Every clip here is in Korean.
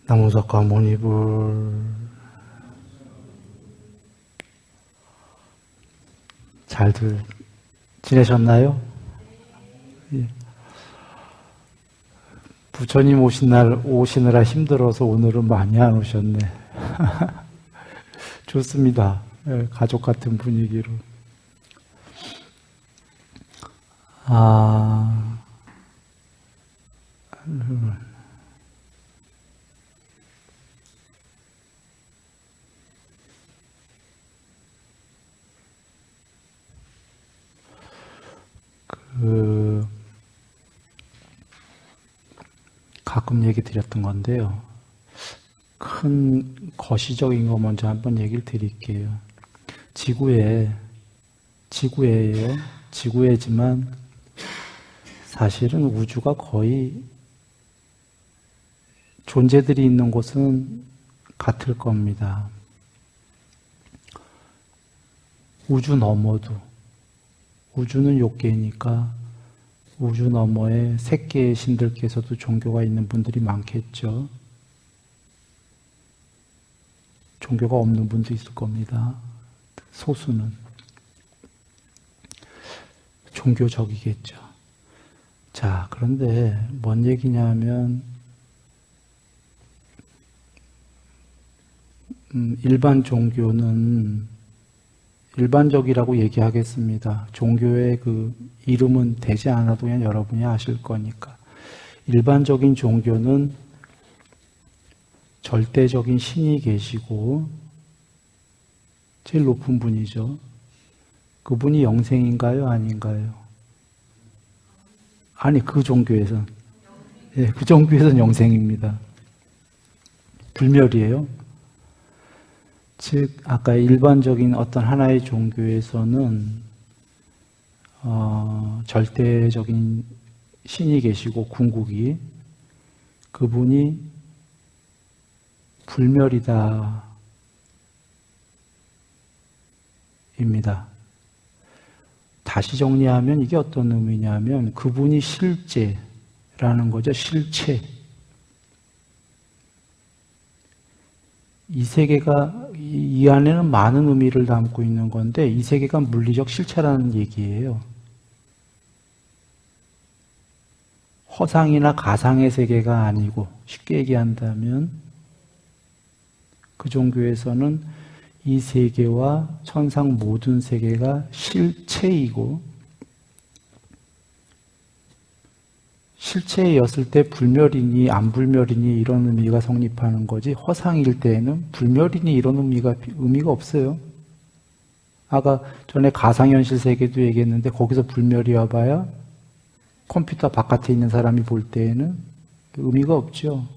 나무석가 모니불 잘들 지내셨나요? 예. 부처님 오시느라 힘들어서 오늘은 많이 안 오셨네. 좋습니다. 예, 가족 같은 분위기로. 가끔 얘기 드렸던 건데요. 큰 거시적인 거 먼저 한번 얘기를 드릴게요. 지구예지만 사실은 우주가 거의 존재들이 있는 곳은 같을 겁니다. 우주 너머도, 우주는 욕계니까 우주 너머에 색계의 신들께서도 종교가 있는 분들이 많겠죠. 종교가 없는 분도 있을 겁니다. 소수는. 종교적이겠죠. 자, 그런데 뭔 얘기냐면 일반 종교는 일반적이라고 얘기하겠습니다. 종교의 그 이름은 되지 않아도 그냥 여러분이 아실 거니까. 일반적인 종교는 절대적인 신이 계시고 제일 높은 분이죠. 그분이 영생인가요? 아닌가요? 아니, 그 종교에선. 예, 그 종교에선 영생입니다. 불멸이에요. 즉, 아까 일반적인 어떤 하나의 종교에서는 절대적인 신이 계시고 궁극이 그분이 불멸이다 입니다. 다시 정리하면 이게 어떤 의미냐면 그분이 실제라는 거죠. 실체. 이 세계가 이 안에는 많은 의미를 담고 있는 건데 이 세계가 물리적 실체라는 얘기예요. 허상이나 가상의 세계가 아니고 쉽게 얘기한다면 그 종교에서는 이 세계와 천상 모든 세계가 실체이고 실체였을 때 불멸이니 안 불멸이니 이런 의미가 성립하는 거지 허상일 때에는 불멸이니 이런 의미가 없어요. 아까 전에 가상현실 세계도 얘기했는데 거기서 불멸이 와봐야 컴퓨터 바깥에 있는 사람이 볼 때에는 의미가 없죠.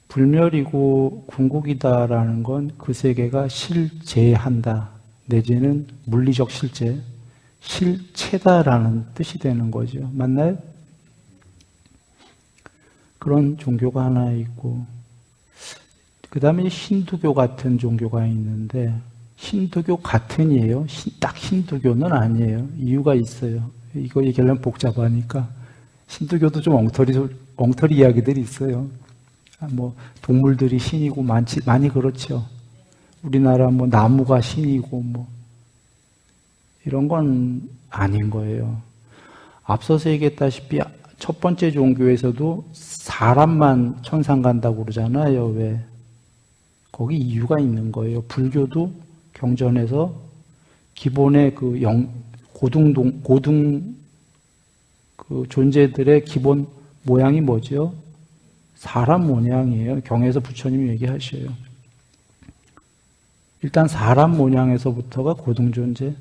불멸이고 궁극이다라는 건 그 세계가 실제한다. 내지는 물리적 실제, 실체다라는 뜻이 되는 거죠. 맞나요? 그런 종교가 하나 있고 그 다음에 힌두교 같은 종교가 있는데 힌두교 같은이에요. 딱 힌두교는 아니에요. 이유가 있어요. 이거 얘기하려면 복잡하니까 힌두교도 좀 엉터리 이야기들이 있어요. 뭐 동물들이 신이고 많이 그렇죠. 우리나라 뭐 나무가 신이고 뭐 이런 건 아닌 거예요. 앞서서 얘기했다시피 첫 번째 종교에서도 사람만 천상 간다고 그러잖아요. 왜? 거기 이유가 있는 거예요. 불교도 경전에서 기본의 그 고등 그 존재들의 기본 모양이 뭐죠? 사람 모양이에요. 경에서 부처님이 얘기하셔요. 일단 사람 모양에서부터가 고등 존재.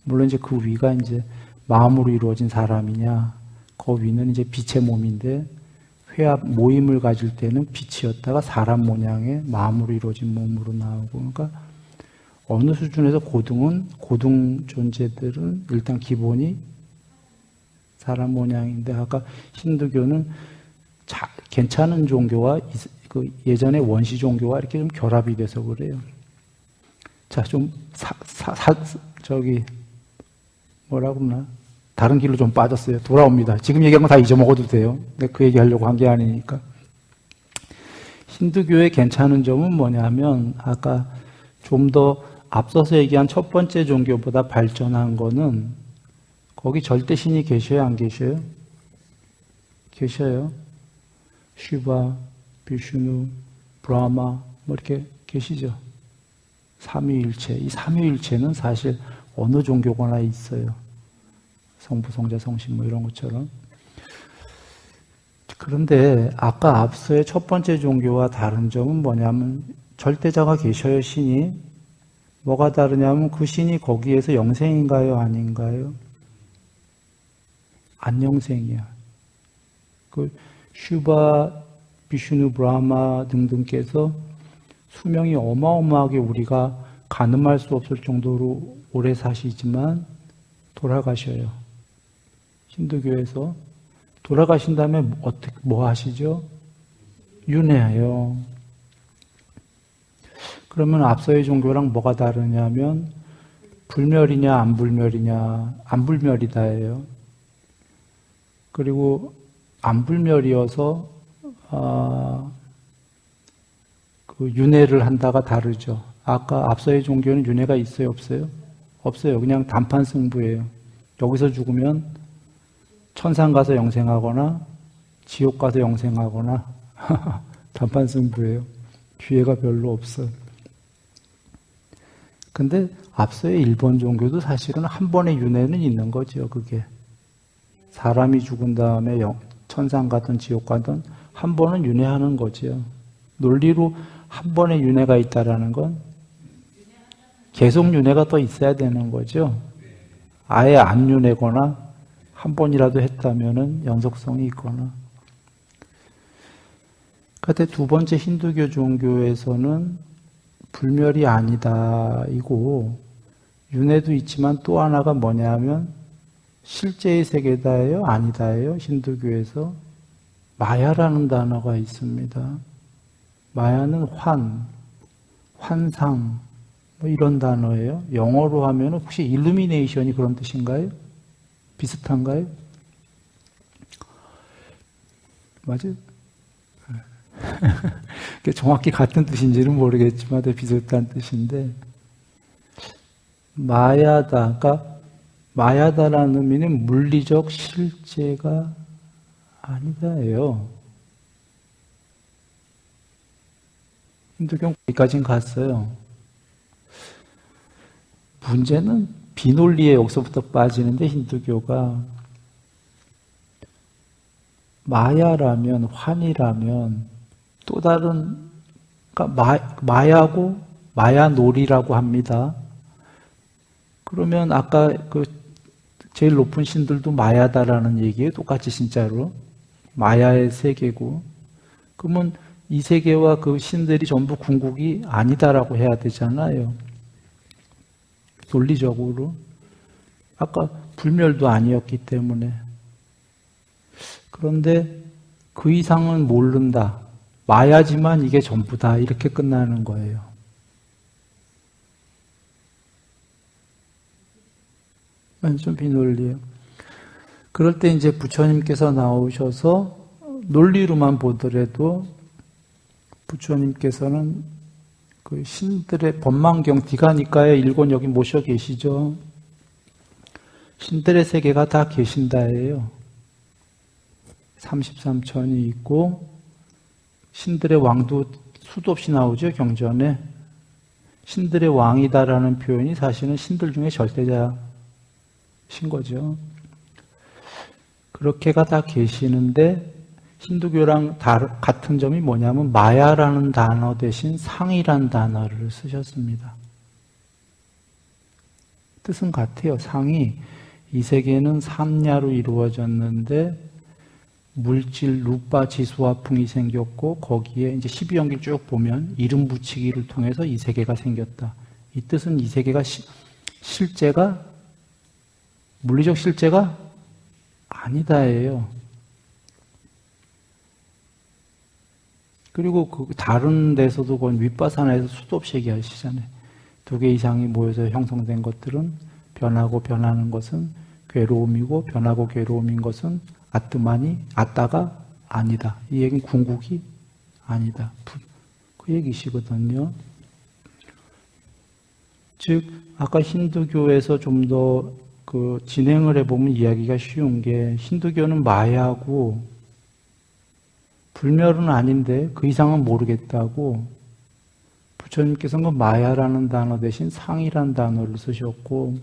물론 이제 그 위가 이제 마음으로 이루어진 사람이냐, 그 위는 이제 빛의 몸인데 회합 모임을 가질 때는 빛이었다가 사람 모양의 마음으로 이루어진 몸으로 나오고, 그러니까 어느 수준에서 고등 존재들은 일단 기본이 사람 모양인데 아까 힌두교는 괜찮은 종교와 그 예전의 원시 종교와 이렇게 좀 결합이 돼서 그래요. 자, 좀 뭐라 그러나 다른 길로 좀 빠졌어요. 돌아옵니다. 지금 얘기한 거 다 잊어먹어도 돼요. 근데 그 얘기 하려고 한 게 아니니까. 힌두교의 괜찮은 점은 뭐냐면 아까 좀 더 앞서서 얘기한 첫 번째 종교보다 발전한 거는 거기 절대 신이 계셔요? 안 계셔요? 계셔요. 시바, 비슈누, 브라마 뭐 이렇게 계시죠. 삼위일체. 이 삼위일체는 사실 어느 종교거나 있어요. 성부, 성자, 성신 뭐 이런 것처럼. 그런데 아까 앞서의 첫 번째 종교와 다른 점은 뭐냐면 절대자가 계셔요, 신이. 뭐가 다르냐면 그 신이 거기에서 영생인가요, 아닌가요? 안 영생이야. 그 슈바, 비슈누, 브라마 등등께서 수명이 어마어마하게 우리가 가늠할 수 없을 정도로 오래 사시지만 돌아가셔요. 힌두교에서 돌아가신 다음에 어떻게 뭐 하시죠? 윤회해요. 그러면 앞서의 종교랑 뭐가 다르냐면 불멸이냐 안 불멸이냐 안 불멸이다예요. 그리고 안 불멸이어서 그 윤회를 한다가 다르죠. 아까 앞서의 종교는 윤회가 있어요, 없어요? 없어요. 그냥 단판 승부예요. 여기서 죽으면 천상 가서 영생하거나 지옥 가서 영생하거나 단판 승부예요. 기회가 별로 없어요. 근데 앞서의 일본 종교도 사실은 한 번의 윤회는 있는 거죠. 그게 사람이 죽은 다음에 천상 가든 지옥 가든 한 번은 윤회하는 거죠. 논리로 한 번의 윤회가 있다라는 건 계속 윤회가 더 있어야 되는 거죠. 아예 안 윤회거나 한 번이라도 했다면은 연속성이 있거나. 그런데 두 번째 힌두교 종교에서는 불멸이 아니다 이고 윤회도 있지만 또 하나가 뭐냐면 실제의 세계다예요, 아니다예요. 힌두교에서 마야라는 단어가 있습니다. 마야는 환상 뭐 이런 단어예요. 영어로 하면 혹시 일루미네이션이 그런 뜻인가요? 비슷한가요? 맞아요? 정확히 같은 뜻인지는 모르겠지만 비슷한 뜻인데 마야다, 그러니까 마야다라는 의미는 물리적 실제가 아니다예요. 힌두교 거기까지는 갔어요. 문제는 비논리에 여기서부터 빠지는데 힌두교가 마야라면 환이라면 또 다른 그러니까 마야고 마야놀이라고 합니다. 그러면 아까 그 제일 높은 신들도 마야다라는 얘기예요. 똑같이 진짜로 마야의 세계고 그러면 이 세계와 그 신들이 전부 궁극이 아니다라고 해야 되잖아요. 논리적으로. 아까 불멸도 아니었기 때문에. 그런데 그 이상은 모른다. 마야지만 이게 전부다. 이렇게 끝나는 거예요. 좀 비논리예요. 그럴 때 이제 부처님께서 나오셔서 논리로만 보더라도 부처님께서는 그 신들의 법망경 디가니까에 일권 여기 모셔 계시죠. 신들의 세계가 다 계신다예요. 33천이 있고 신들의 왕도 수도 없이 나오죠. 경전에. 신들의 왕이다라는 표현이 사실은 신들 중에 절대자신 거죠. 그렇게가 다 계시는데 힌두교랑 같은 점이 뭐냐면 마야라는 단어 대신 상이란 단어를 쓰셨습니다. 뜻은 같아요. 상이 이 세계는 삼야로 이루어졌는데 물질, 루파, 지수화풍이 생겼고 거기에 이제 12연기를 쭉 보면 이름 붙이기를 통해서 이 세계가 생겼다. 이 뜻은 이 세계가 실제가 물리적 실제가 아니다예요. 그리고 그 다른 데서도 그 윗바사나에서 수도 없이 얘기하시잖아요. 2개 이상이 모여서 형성된 것들은 변하고 변하는 것은 괴로움이고 변하고 괴로움인 것은 아뜨만이 아따가 아니다. 이 얘기는 궁극이 아니다. 그 얘기시거든요. 즉 아까 힌두교에서 좀 더 그 진행을 해보면 이야기가 쉬운 게 힌두교는 마야고 불멸은 아닌데 그 이상은 모르겠다고 부처님께서는 그 마야라는 단어 대신 상이라는 단어를 쓰셨고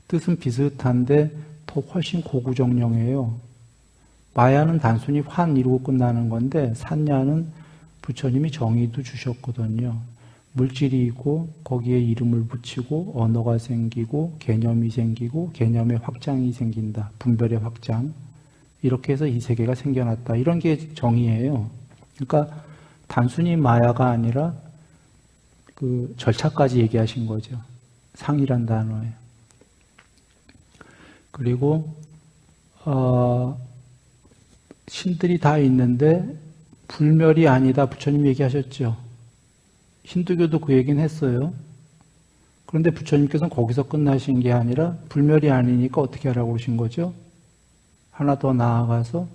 뜻은 비슷한데 더 훨씬 고구정령해요. 마야는 단순히 환 이루고 끝나는 건데 산야는 부처님이 정의도 주셨거든요. 물질이 있고 거기에 이름을 붙이고 언어가 생기고 개념이 생기고 개념의 확장이 생긴다. 분별의 확장. 이렇게 해서 이 세계가 생겨났다. 이런 게 정의예요. 그러니까 단순히 마야가 아니라 그 절차까지 얘기하신 거죠. 상이란 단어에. 그리고 신들이 다 있는데 불멸이 아니다. 부처님 얘기하셨죠. 힌두교도 그 얘기는 했어요. 그런데 부처님께서는 거기서 끝나신 게 아니라 불멸이 아니니까 어떻게 하라고 그러신 거죠? 하나 더 나아가서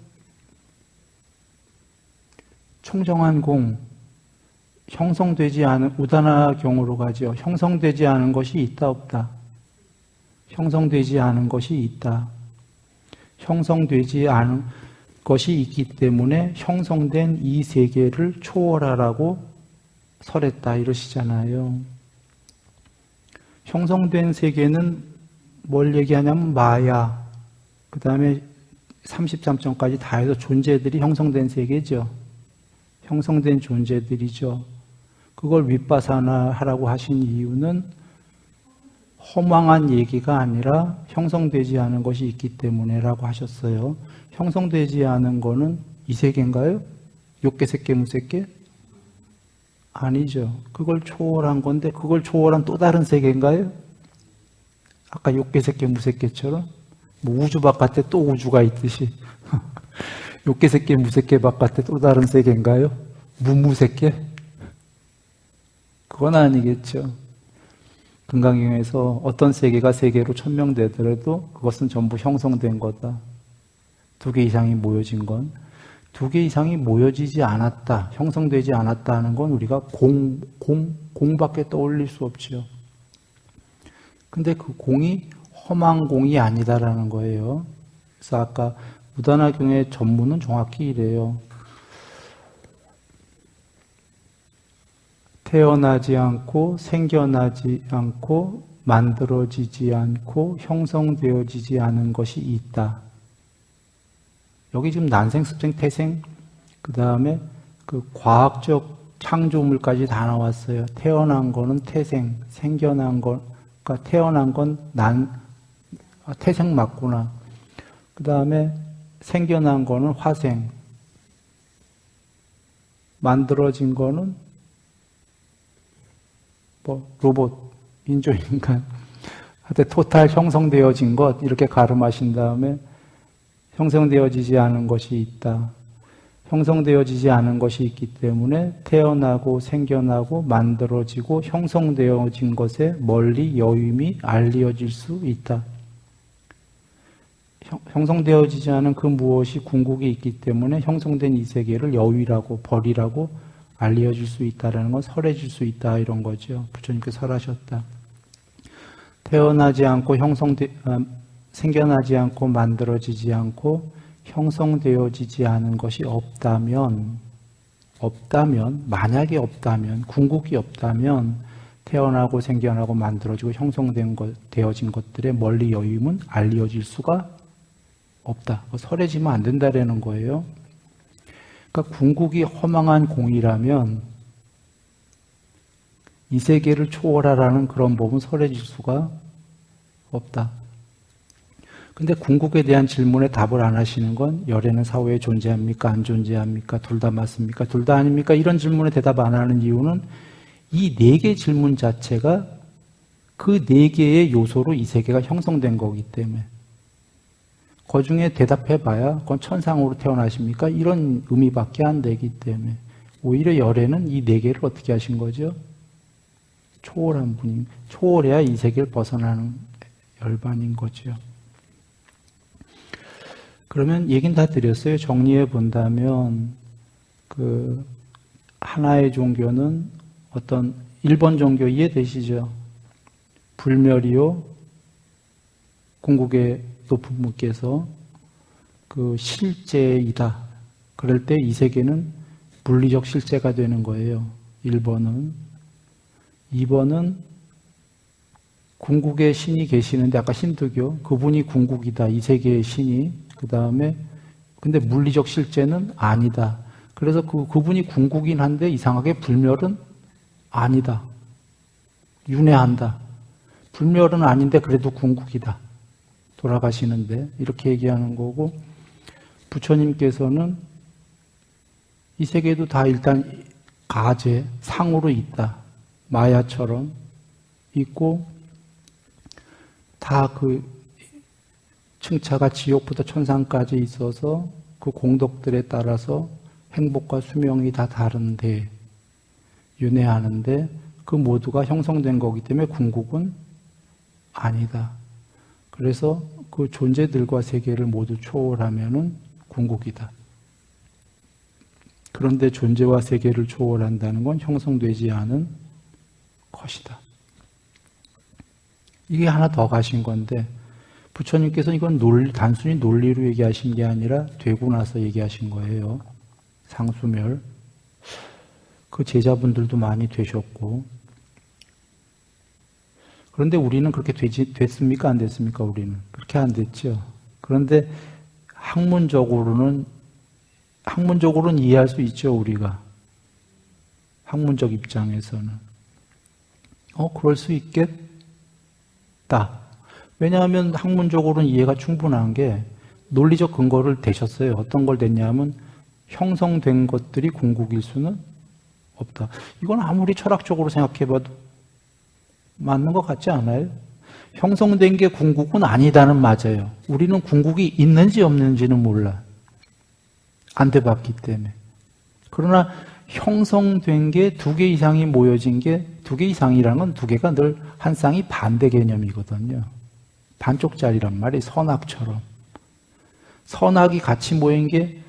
청정한 공, 형성되지 않은 우다나경으로 가죠. 형성되지 않은 것이 있다 없다. 형성되지 않은 것이 있다. 형성되지 않은 것이 있기 때문에 형성된 이 세계를 초월하라고 설했다 이러시잖아요. 형성된 세계는 뭘 얘기하냐면 마야, 그 다음에 33점까지 다 해서 존재들이 형성된 세계죠. 형성된 존재들이죠. 그걸 윗바사나 하라고 하신 이유는 허망한 얘기가 아니라 형성되지 않은 것이 있기 때문에라고 하셨어요. 형성되지 않은 거는 이 세계인가요? 욕계, 색계, 무색계? 아니죠. 그걸 초월한 건데 그걸 초월한 또 다른 세계인가요? 아까 욕계, 색계, 무색계처럼 뭐 우주 바깥에 또 우주가 있듯이 욕계, 색계, 무색계 바깥에 또 다른 세계인가요? 무무색계? 그건 아니겠죠. 금강경에서 어떤 세계가 세계로 천명되더라도 그것은 전부 형성된 거다. 2개 이상이 모여진 건 2개 이상이 모여지지 않았다, 형성되지 않았다 하는 건 우리가 공밖에 떠올릴 수 없죠. 근데 그 공이 험한 공이 아니다라는 거예요. 그래서 아까 무단화경의 전문은 정확히 이래요. 태어나지 않고 생겨나지 않고 만들어지지 않고 형성되어지지 않은 것이 있다. 여기 지금 난생, 습생, 태생, 그 다음에 그 과학적 창조물까지 다 나왔어요. 태어난 거는 태생, 생겨난 거, 그러니까 태어난 건 태생 맞구나. 그 다음에 생겨난 거는 화생, 만들어진 거는 뭐 로봇, 인조인간, 하여튼 토탈 형성되어진 것 이렇게 가름하신 다음에 형성되어지지 않은 것이 있다. 형성되어지지 않은 것이 있기 때문에 태어나고 생겨나고 만들어지고 형성되어진 것에 멀리 여임이 알려질 수 있다. 형성되어지지 않은 그 무엇이 궁극이 있기 때문에 형성된 이 세계를 여위라고 벌이라고 알려질 수 있다라는 건 설해질 수 있다 이런 거죠. 부처님께서 설하셨다. 태어나지 않고 생겨나지 않고 만들어지지 않고 형성되어지지 않은 것이 없다면, 만약에 없다면, 궁극이 없다면 태어나고 생겨나고 만들어지고 되어진 것들의 멀리 여임은 알려질 수가 없다. 설해지면 안 된다라는 거예요. 그러니까 궁극이 허망한 공이라면 이 세계를 초월하라는 그런 법은 설해질 수가 없다. 근데 궁극에 대한 질문에 답을 안 하시는 건 열애는 사후에 존재합니까? 안 존재합니까? 둘 다 맞습니까? 둘 다 아닙니까? 이런 질문에 대답 안 하는 이유는 이 4개 질문 자체가 그 4개의 요소로 이 세계가 형성된 거기 때문에 그 중에 대답해봐야 그건 천상으로 태어나십니까? 이런 의미밖에 안 되기 때문에 오히려 열애는 이 4개를 어떻게 하신 거죠? 초월한 분이 초월해야 이 세계를 벗어나는 열반인 거죠. 그러면 얘기는 다 드렸어요. 정리해 본다면 그 하나의 종교는 어떤 1번 종교 이해되시죠? 불멸이요. 궁극의 높은 분께서 그 실제이다. 그럴 때 이 세계는 물리적 실제가 되는 거예요. 1번은. 2번은 궁극의 신이 계시는데 아까 신두교 그분이 궁극이다. 이 세계의 신이. 그 다음에 근데 물리적 실제는 아니다. 그래서 그분이 궁극이긴 한데 이상하게 불멸은 아니다. 윤회한다. 불멸은 아닌데 그래도 궁극이다. 돌아가시는데 이렇게 얘기하는 거고 부처님께서는 이 세계도 다 일단 가제, 상으로 있다. 마야처럼 있고 다 그 층차가 지옥부터 천상까지 있어서 그 공덕들에 따라서 행복과 수명이 다 다른데 윤회하는데 그 모두가 형성된 거기 때문에 궁극은 아니다. 그래서 그 존재들과 세계를 모두 초월하면은 궁극이다. 그런데 존재와 세계를 초월한다는 건 형성되지 않은 것이다. 이게 하나 더 가신 건데 부처님께서 이건 단순히 논리로 얘기하신 게 아니라 되고 나서 얘기하신 거예요. 상수멸. 그 제자분들도 많이 되셨고. 그런데 우리는 그렇게 됐습니까? 안 됐습니까? 우리는. 그렇게 안 됐죠. 그런데 학문적으로는 이해할 수 있죠, 우리가. 학문적 입장에서는. 그럴 수 있겠다. 왜냐하면 학문적으로는 이해가 충분한 게 논리적 근거를 대셨어요. 어떤 걸 댔냐면 형성된 것들이 궁극일 수는 없다. 이건 아무리 철학적으로 생각해봐도 맞는 것 같지 않아요? 형성된 게 궁극은 아니다는 맞아요. 우리는 궁극이 있는지 없는지는 몰라. 안 돼봤기 때문에. 그러나 형성된 게 2개 이상이 모여진 게 2개 이상이라는 건 2개가 늘 한 쌍이 반대 개념이거든요. 반쪽짜리란 말이 선악처럼. 선악이 같이 모인 게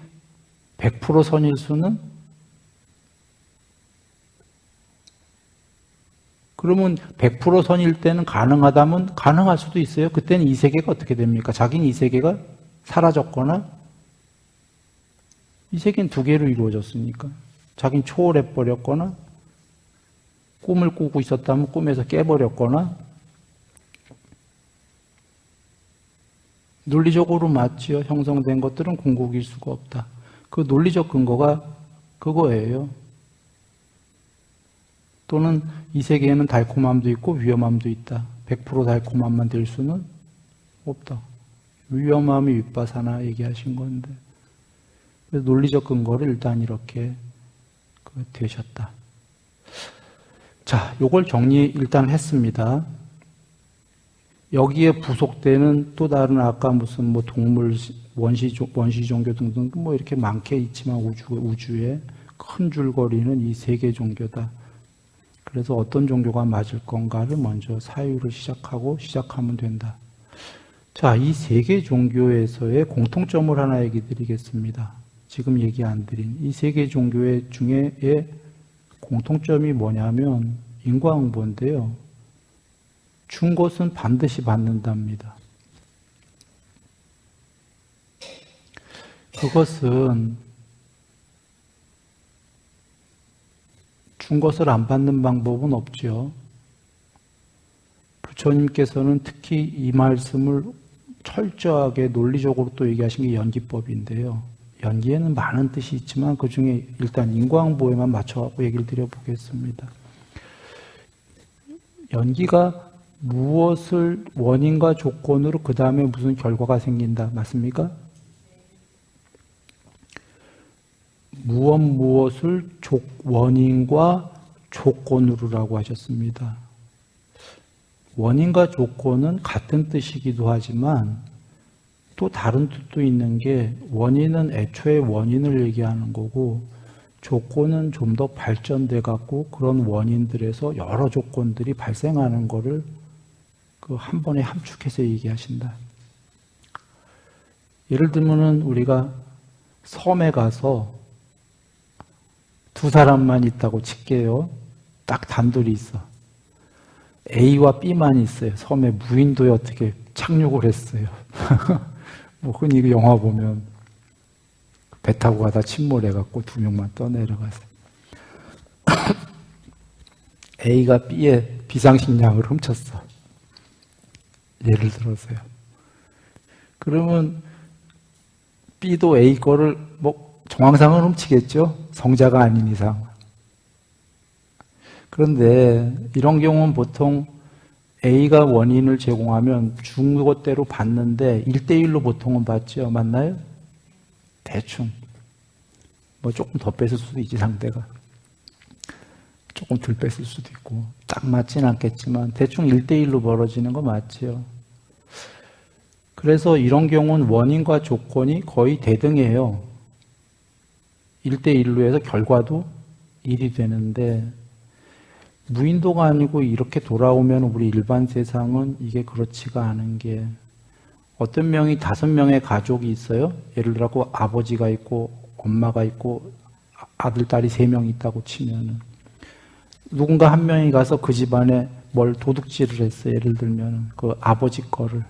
100% 선일 수는 그러면 100% 선일 때는 가능하다면 가능할 수도 있어요. 그때는 이 세계가 어떻게 됩니까? 자기는 이 세계가 사라졌거나 이 세계는 2개로 이루어졌으니까 자기는 초월해버렸거나 꿈을 꾸고 있었다면 꿈에서 깨버렸거나 논리적으로 맞지요. 형성된 것들은 궁극일 수가 없다. 그 논리적 근거가 그거예요. 또는 이 세계에는 달콤함도 있고 위험함도 있다. 100% 달콤함만 될 수는 없다. 위험함이 윗바사나 얘기하신 건데. 그래서 논리적 근거를 일단 이렇게 되셨다. 자, 요걸 정리 일단 했습니다. 여기에 부속되는 또 다른 아까 무슨 뭐 동물, 원시 종교 등등 뭐 이렇게 많게 있지만 우주에 큰 줄거리는 이 3개 종교다. 그래서 어떤 종교가 맞을 건가를 먼저 사유를 시작하면 된다. 자, 이 3개 종교에서의 공통점을 하나 얘기 드리겠습니다. 지금 얘기 안 드린 이 3개 종교의 중에의 공통점이 뭐냐면 인과응보인데요. 준 것은 반드시 받는답니다. 그것은 준 것을 안 받는 방법은 없죠. 부처님께서는 특히 이 말씀을 철저하게 논리적으로 또 얘기하신 게 연기법인데요. 연기에는 많은 뜻이 있지만 그 중에 일단 인과응보에만 맞춰갖고 얘기를 드려보겠습니다. 연기가 무엇을 원인과 조건으로 그 다음에 무슨 결과가 생긴다. 맞습니까? 무엇을 원인과 조건으로라고 하셨습니다. 원인과 조건은 같은 뜻이기도 하지만 또 다른 뜻도 있는 게 원인은 애초에 원인을 얘기하는 거고 조건은 좀 더 발전돼 갖고 그런 원인들에서 여러 조건들이 발생하는 거를 그 한 번에 함축해서 얘기하신다. 예를 들면은 우리가 섬에 가서 두 사람만 있다고 칠게요. 딱 단둘이 있어. A와 B만 있어요. 섬에 무인도에 어떻게 착륙을 했어요. 뭐 흔히 그 영화 보면 배 타고 가다 침몰해갖고 두 명만 떠내려갔어요. A가 B의 비상식량을 훔쳤어. 예를 들어서요. 그러면 B도 A 거를 뭐 정황상은 훔치겠죠? 성자가 아닌 이상. 그런데 이런 경우는 보통 A가 원인을 제공하면 중고대로 받는데 1대1로 보통은 받죠. 맞나요? 대충. 뭐 조금 더 뺐을 수도 있지, 상대가. 조금 덜 뺐을 수도 있고. 딱 맞진 않겠지만 대충 1대1로 벌어지는 거 맞죠. 그래서 이런 경우는 원인과 조건이 거의 대등해요. 1대1로 해서 결과도 1이 되는데 무인도가 아니고 이렇게 돌아오면 우리 일반 세상은 이게 그렇지가 않은 게 어떤 명이 5명의 가족이 있어요. 예를 들어 아버지가 있고 엄마가 있고 아들, 딸이 3명 있다고 치면은 누군가 한 명이 가서 그 집안에 뭘 도둑질을 했어요. 예를 들면 그 아버지 거를.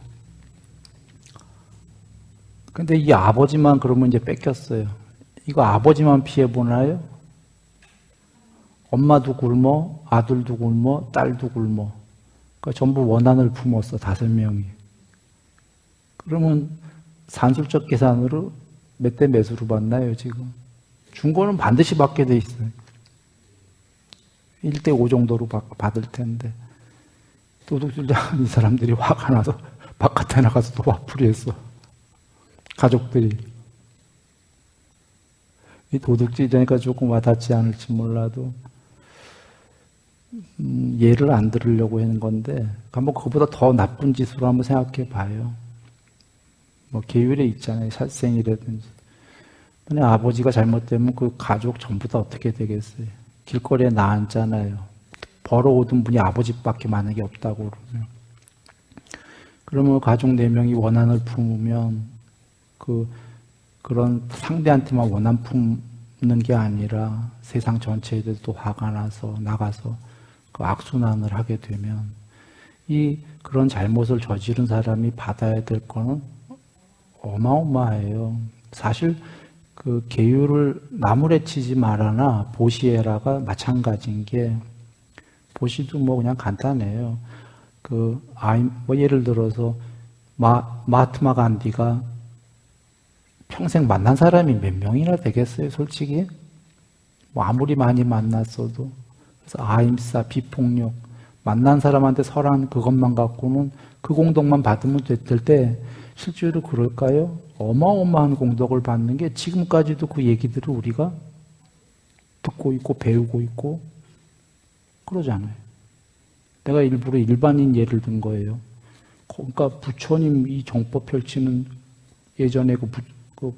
근데 이 아버지만 그러면 이제 뺏겼어요. 이거 아버지만 피해보나요? 엄마도 굶어, 아들도 굶어, 딸도 굶어. 그러니까 전부 원한을 품었어, 5명이. 그러면 산술적 계산으로 몇 대 몇으로 받나요, 지금? 중고는 반드시 받게 돼 있어요. 1대5 정도로 받을 텐데. 도둑질당한 이 사람들이 화가 나서 바깥에 나가서 또 화풀이 했어. 가족들이. 이 도둑질이니까 조금 와닿지 않을지 몰라도 예를 안 들으려고 하는 건데 한번 그거보다 더 나쁜 짓으로 한번 생각해 봐요. 뭐 계율에 있잖아요. 살생이라든지. 만약 아버지가 잘못되면 그 가족 전부 다 어떻게 되겠어요? 길거리에 나앉잖아요. 벌어오던 분이 아버지밖에 만약에 없다고 그러면. 그러면 가족 4명이 원한을 품으면 그런 상대한테만 원한 품는 게 아니라 세상 전체에도 화가 나서 나가서 그 악순환을 하게 되면 그런 잘못을 저지른 사람이 받아야 될 거는 어마어마해요. 사실 그 계율을 나무래치지 말아나 보시해라가 마찬가지인 게 보시도 뭐 그냥 간단해요. 뭐 예를 들어서 마하트마 간디가 평생 만난 사람이 몇 명이나 되겠어요, 솔직히? 뭐 아무리 많이 만났어도. 그래서 아임사, 비폭력, 만난 사람한테 설한 그것만 갖고는 그 공덕만 받으면 될 때 실제로 그럴까요? 어마어마한 공덕을 받는 게 지금까지도 그 얘기들을 우리가 듣고 있고 배우고 있고 그러잖아요. 내가 일부러 일반인 예를 든 거예요. 그러니까 부처님 이 정법 펼치는 예전에 그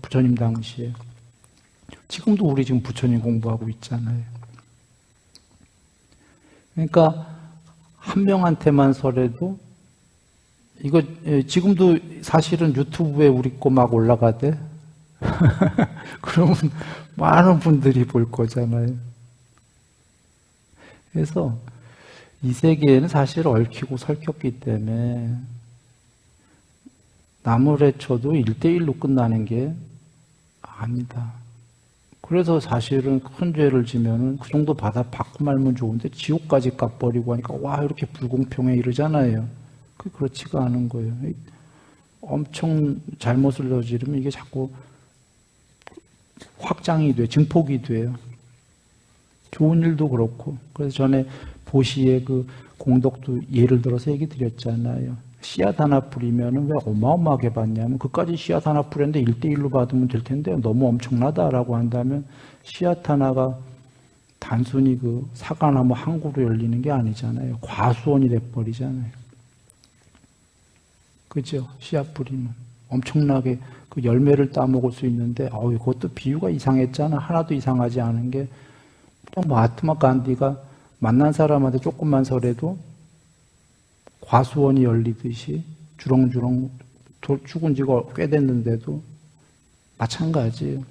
부처님 당시에 지금도 우리 지금 부처님 공부하고 있잖아요. 그러니까 한 명한테만 설해도 이거 지금도 사실은 유튜브에 우리 거 막 올라가대. 그러면 많은 분들이 볼 거잖아요. 그래서 이 세계에는 사실 얽히고 설켰기 때문에 나무래쳐도 1대1로 끝나는 게 아니다. 그래서 사실은 큰 죄를 지면은 그 정도 받고 말면 좋은데 지옥까지 값버리고 하니까 와 이렇게 불공평해 이러잖아요. 그렇지가 않은 거예요. 엄청 잘못을 저지르면 이게 자꾸 확장이 돼, 증폭이 돼요. 좋은 일도 그렇고. 그래서 전에 보시의 그 공덕도 예를 들어서 얘기 드렸잖아요. 씨앗 하나 뿌리면은 왜 어마어마하게 받냐면 그까지 씨앗 하나 뿌렸는데 1대1로 받으면 될 텐데 너무 엄청나다라고 한다면 씨앗 하나가 단순히 그 사과나무 한 그루 열리는 게 아니잖아요. 과수원이 돼버리잖아요. 그죠? 씨앗 뿌리면 엄청나게 그 열매를 따먹을 수 있는데 그것도 비유가 이상했잖아. 하나도 이상하지 않은 게 마하트마 간디가 만난 사람한테 조금만 설해도 과수원이 열리듯이 주렁주렁 죽은 지가 꽤 됐는데도 마찬가지예요.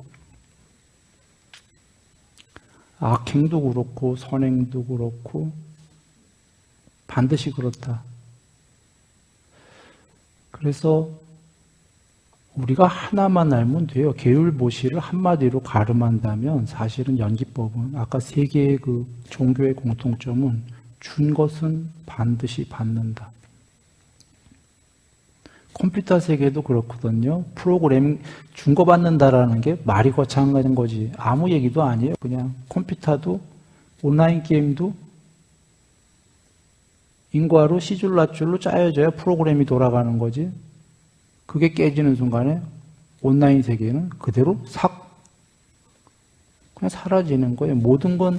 악행도 그렇고 선행도 그렇고 반드시 그렇다. 그래서 우리가 하나만 알면 돼요. 계율보시를 한마디로 가름한다면 사실은 연기법은 아까 세 개의 그 종교의 공통점은 준 것은 반드시 받는다. 컴퓨터 세계도 그렇거든요. 프로그래밍 준 거 받는다라는 게 말이 거창한 거지. 아무 얘기도 아니에요. 그냥 컴퓨터도 온라인 게임도 인과로 시줄라줄로 짜여져야 프로그램이 돌아가는 거지. 그게 깨지는 순간에 온라인 세계는 그대로 그냥 사라지는 거예요. 모든 건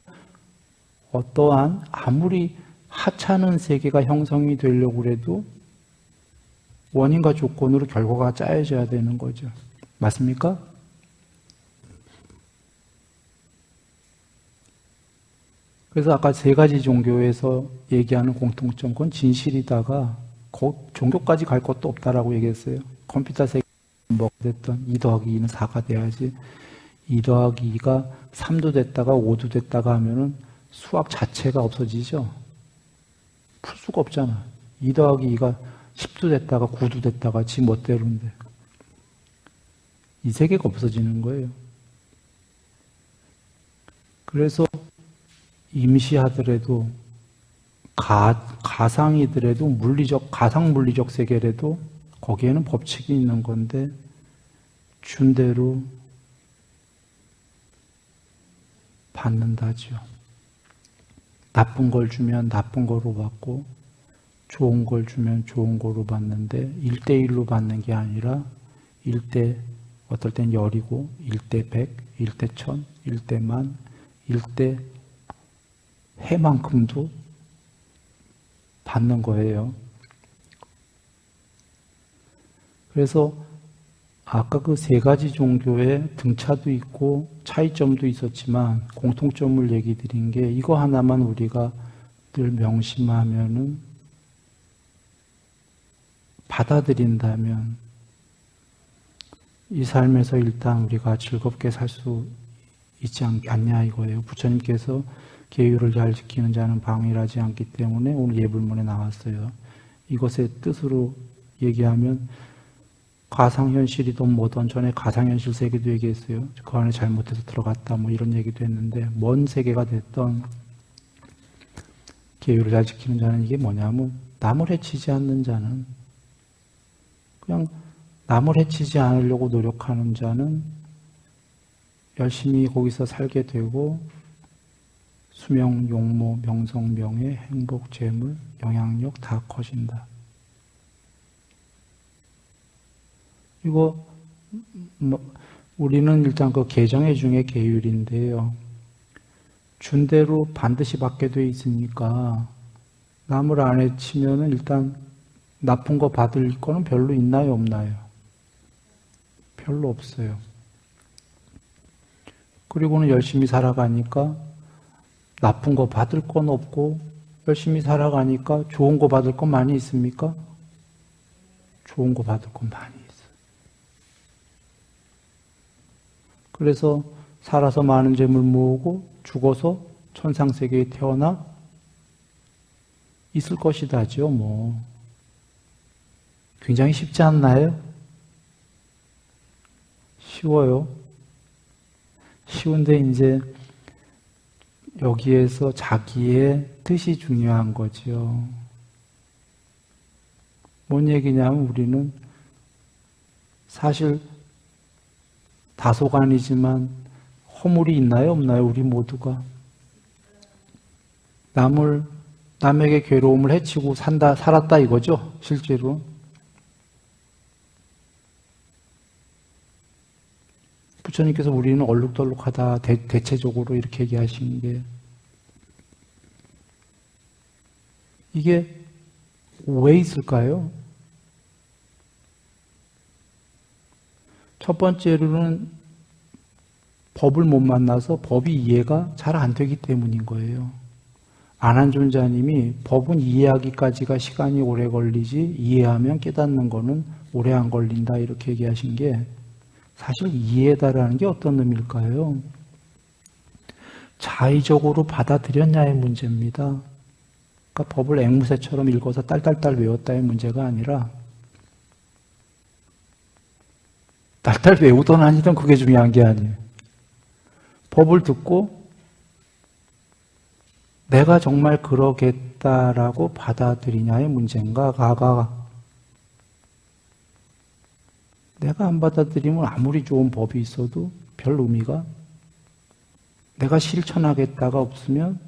어떠한 아무리 하찮은 세계가 형성이 되려고 해도 원인과 조건으로 결과가 짜여져야 되는 거죠. 맞습니까? 그래서 아까 세 가지 종교에서 얘기하는 공통점, 그건 진실이다가 종교까지 갈 것도 없다라고 얘기했어요. 컴퓨터 세계 뭐가 됐던 2 더하기 2는 4가 돼야지 2 더하기 2가 3도 됐다가 5도 됐다가 하면은 수학 자체가 없어지죠. 풀 수가 없잖아. 2 더하기 2가 10도 됐다가 9도 됐다가 지 멋대로인데 이 세계가 없어지는 거예요. 그래서 임시하더라도 가상이더라도 가상 물리적 세계라도 거기에는 법칙이 있는 건데 준 대로 받는다죠. 나쁜 걸 주면 나쁜 거로 받고 좋은 걸 주면 좋은 거로 받는데 1대1로 받는 게 아니라 1대 어떨 땐 10이고 1대 100, 1대 1000, 1대 만, 1대 해만큼도 받는 거예요. 그래서 아까 그 세 가지 종교의 등차도 있고 차이점도 있었지만 공통점을 얘기 드린 게 이거 하나만 우리가 늘 명심하면은 받아들인다면 이 삶에서 일단 우리가 즐겁게 살 수 있지 않냐 이거예요. 부처님께서 계율을 잘 지키는 자는 방해하지 않기 때문에 오늘 예불문에 나왔어요. 이것의 뜻으로 얘기하면 가상현실이든 뭐든 전에 가상현실 세계도 얘기했어요. 그 안에 잘못해서 들어갔다 뭐 이런 얘기도 했는데 먼 세계가 됐던 계율을 잘 지키는 자는 이게 뭐냐면 남을 해치지 않는 자는 그냥 남을 해치지 않으려고 노력하는 자는 열심히 거기서 살게 되고 수명, 용모, 명성, 명예, 행복, 재물, 영향력 다 커진다. 이거 우리는 일단 그 계정의 중에 계율인데요. 준 대로 반드시 받게 돼 있으니까 남을 안 해치면은 일단 나쁜 거 받을 거는 별로 있나요, 없나요? 별로 없어요. 그리고는 열심히 살아가니까 나쁜 거 받을 건 없고 열심히 살아가니까 좋은 거 받을 건 많이 있습니까? 좋은 거 받을 건 많이 있어요. 그래서 살아서 많은 재물 모으고 죽어서 천상세계에 태어나 있을 것이다죠, 뭐. 굉장히 쉽지 않나요? 쉬워요. 쉬운데 이제 여기에서 자기의 뜻이 중요한 거죠. 뭔 얘기냐면 우리는 사실 다소간이지만 허물이 있나요, 없나요? 우리 모두가. 남에게 괴로움을 해치고 살았다 이거죠, 실제로. 부처님께서 우리는 얼룩덜룩하다 대체적으로 이렇게 얘기하신 게 이게 왜 있을까요? 첫 번째로는 법을 못 만나서 법이 이해가 잘 안 되기 때문인 거예요. 안한존자님이 법은 이해하기까지가 시간이 오래 걸리지 이해하면 깨닫는 거는 오래 안 걸린다 이렇게 얘기하신 게 사실 이해다라는 게 어떤 의미일까요? 자의적으로 받아들였냐의 문제입니다. 그러니까 법을 앵무새처럼 읽어서 딸딸딸 외웠다의 문제가 아니라 딸딸 외우던 아니던 그게 중요한 게 아니에요. 법을 듣고 내가 정말 그러겠다라고 받아들이냐의 문제인가? 내가 안 받아들이면 아무리 좋은 법이 있어도 별 의미가, 내가 실천하겠다가 없으면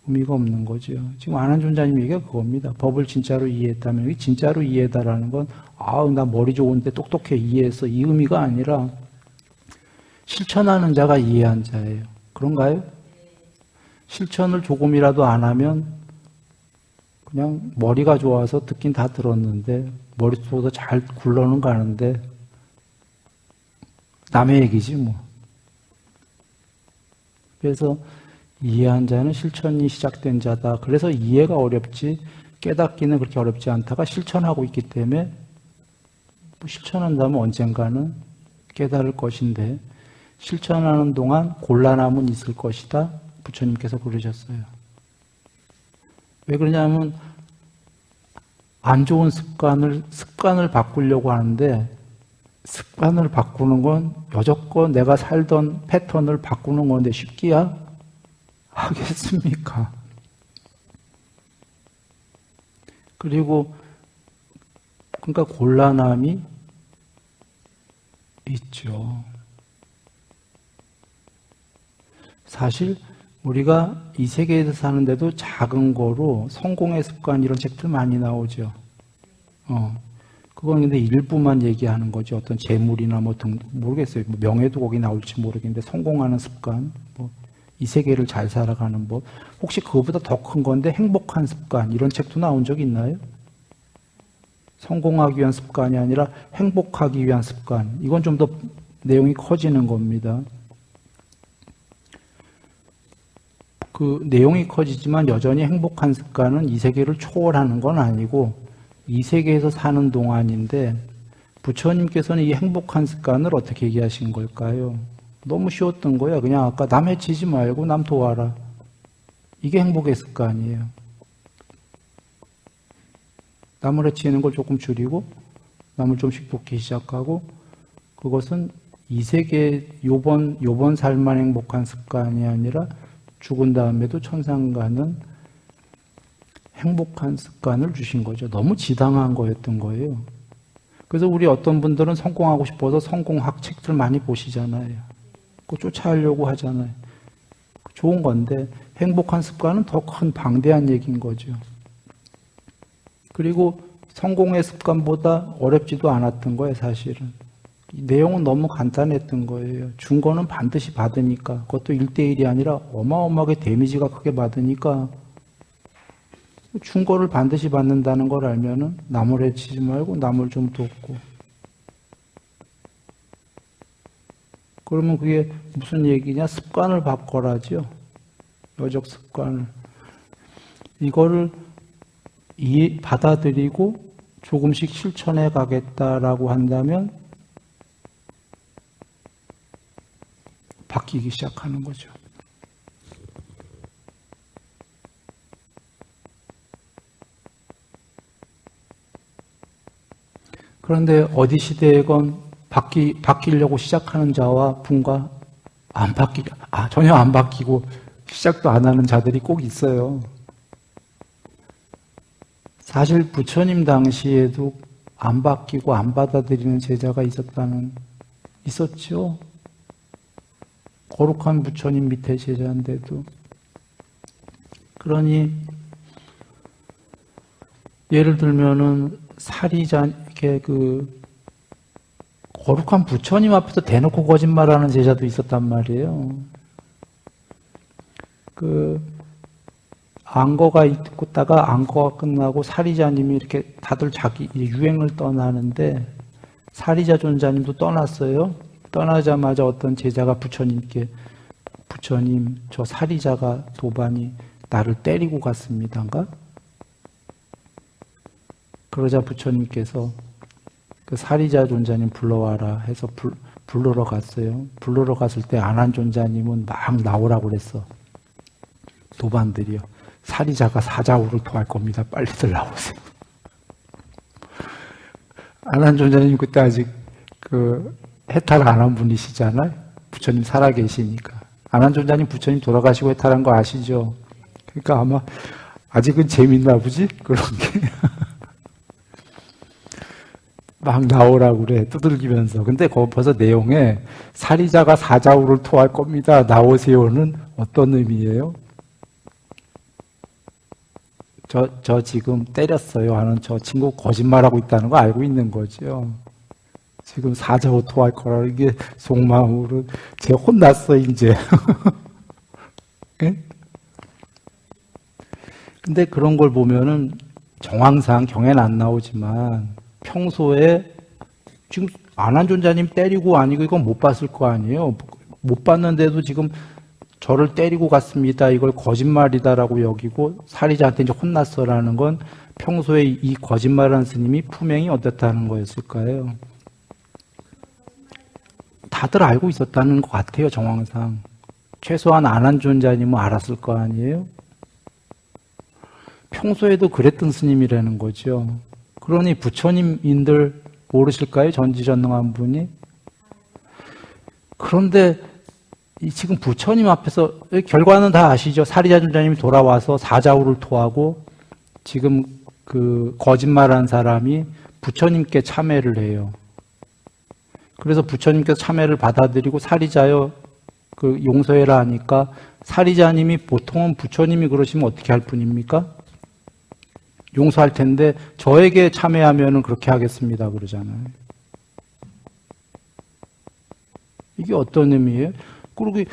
의미가 없는 거죠. 지금 안한존자님 얘기가 그겁니다. 법을 진짜로 이해했다면, 이게 진짜로 이해다라는 건, 나 머리 좋은데 똑똑해 이해했어. 이 의미가 아니라 실천하는 자가 이해한 자예요. 그런가요? 실천을 조금이라도 안 하면 그냥 머리가 좋아서 듣긴 다 들었는데 머릿속에서 잘 굴러는 가는데 남의 얘기지 뭐. 그래서 이해한 자는 실천이 시작된 자다. 그래서 이해가 어렵지 깨닫기는 그렇게 어렵지 않다가 실천하고 있기 때문에 실천한다면 언젠가는 깨달을 것인데 실천하는 동안 곤란함은 있을 것이다. 부처님께서 그러셨어요. 왜 그러냐면 안 좋은 습관을 바꾸려고 하는데 습관을 바꾸는 건 여태껏 내가 살던 패턴을 바꾸는 건데 쉽기야? 하겠습니까? 그리고 그러니까 곤란함이 있죠. 사실 우리가 이 세계에서 사는데도 작은 거로 성공의 습관 이런 책들 많이 나오죠. 그건 근데 일부만 얘기하는 거죠. 어떤 재물이나 뭐 등 모르겠어요. 뭐 명예도 거기 나올지 모르겠는데 성공하는 습관, 뭐 이 세계를 잘 살아가는 법. 혹시 그거보다 더 큰 건데 행복한 습관 이런 책도 나온 적 있나요? 성공하기 위한 습관이 아니라 행복하기 위한 습관. 이건 좀 더 내용이 커지는 겁니다. 그 내용이 커지지만 여전히 행복한 습관은 이 세계를 초월하는 건 아니고 이 세계에서 사는 동안인데 부처님께서는 이 행복한 습관을 어떻게 얘기하신 걸까요? 너무 쉬웠던 거야. 그냥 아까 남 해치지 말고 남 도와라. 이게 행복의 습관이에요. 남을 해치는 걸 조금 줄이고 남을 좀씩 돕기 시작하고 그것은 이 세계 요번 살만 행복한 습관이 아니라 죽은 다음에도 천상 가는 행복한 습관을 주신 거죠. 너무 지당한 거였던 거예요. 그래서 우리 어떤 분들은 성공하고 싶어서 성공학 책들 많이 보시잖아요. 그거 쫓아가려고 하잖아요. 좋은 건데 행복한 습관은 더 큰 방대한 얘기인 거죠. 그리고 성공의 습관보다 어렵지도 않았던 거예요, 사실은. 이 내용은 너무 간단했던 거예요. 준 거는 반드시 받으니까. 그것도 1대1이 아니라 어마어마하게 데미지가 크게 받으니까 준 거를 반드시 받는다는 걸 알면은 남을 해치지 말고 남을 좀 돕고. 그러면 그게 무슨 얘기냐? 습관을 바꿔라죠. 여적 습관을. 이거를 받아들이고 조금씩 실천해 가겠다라고 한다면 바뀌기 시작하는 거죠. 그런데 어디 시대에건 바뀌려고 시작하는 자와 분과 전혀 안 바뀌고 시작도 안 하는 자들이 꼭 있어요. 사실 부처님 당시에도 안 바뀌고 안 받아들이는 제자가 있었죠. 거룩한 부처님 밑에 제자인데도. 그러니 예를 들면은 사리자 이렇게 거룩한 부처님 앞에서 대놓고 거짓말하는 제자도 있었단 말이에요. 안거가 있다가 안거가 끝나고 사리자님이 이렇게 다들 자기 유행을 떠나는데 사리자 존자님도 떠났어요. 떠나자마자 어떤 제자가 부처님께 부처님 저 사리자가 도반이 나를 때리고 갔습니다인가? 그러자 부처님께서 그 사리자 존자님 불러와라 해서 부르러 갔어요. 부르러 갔을 때 아난존자님은 막 나오라고 그랬어. 도반들이요. 사리자가 사자우를 토할 겁니다. 빨리들 나오세요. 아난존자님 그때 아직 그 해탈 안 한 분이시잖아요. 부처님 살아계시니까. 아난존자님 부처님 돌아가시고 해탈한 거 아시죠? 그러니까 아마 아직은 재밌나 보지? 그런 게. 막 나오라고 그래, 두들기면서. 근데 거기 벌써 내용에 사리자가 사자우를 토할 겁니다. 나오세요는 어떤 의미예요? 저 지금 때렸어요 하는 저 친구 거짓말하고 있다는 거 알고 있는 거죠. 지금 사자우 토할 거라, 이게 속마음으로 제가 혼났어, 이제. 예? 근데 그런 걸 보면은 정황상 경에는 안 나오지만 평소에 지금 아난존자님 때리고 아니고 이건 못 봤을 거 아니에요. 못 봤는데도 지금 저를 때리고 갔습니다. 이걸 거짓말이다라고 여기고 사리자한테 이제 혼났어라는 건 평소에 이 거짓말하는 스님이 품행이 어떻다는 거였을까요? 다들 알고 있었다는 것 같아요, 정황상. 최소한 아난존자님은 알았을 거 아니에요? 평소에도 그랬던 스님이라는 거죠. 그러니 부처님인들 모르실까요? 전지전능한 분이? 그런데 지금 부처님 앞에서 결과는 다 아시죠? 사리자 존자님이 돌아와서 사자우를 토하고 지금 그 거짓말한 사람이 부처님께 참회를 해요. 그래서 부처님께서 참회를 받아들이고 사리자여 그 용서해라 하니까 사리자님이 보통은 부처님이 그러시면 어떻게 할 뿐입니까? 용서할 텐데 저에게 참회하면은 그렇게 하겠습니다 그러잖아요. 이게 어떤 의미예요? 그리고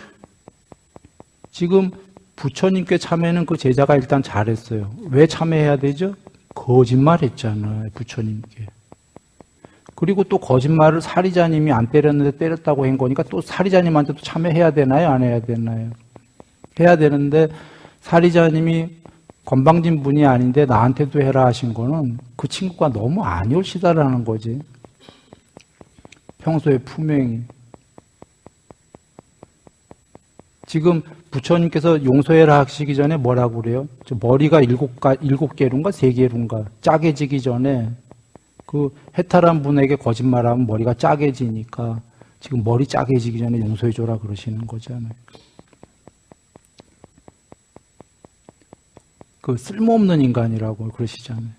지금 부처님께 참회는 그 제자가 일단 잘했어요. 왜 참회해야 되죠? 거짓말했잖아요, 부처님께. 그리고 또 거짓말을 사리자님이 안 때렸는데 때렸다고 한 거니까 또 사리자님한테도 참회해야 되나요? 안 해야 되나요? 해야 되는데 사리자님이 건방진 분이 아닌데 나한테도 해라 하신 거는 그 친구가 너무 안올시다라는 거지. 평소에 품행이. 지금 부처님께서 용서해라 하시기 전에 뭐라고 그래요? 저 머리가 7개루인가 3개루인가 짜게지기 전에 그 해탈한 분에게 거짓말하면 머리가 짜게지니까 지금 머리 짜게지기 전에 용서해줘라 그러시는 거잖아요. 그 쓸모없는 인간이라고 그러시잖아요.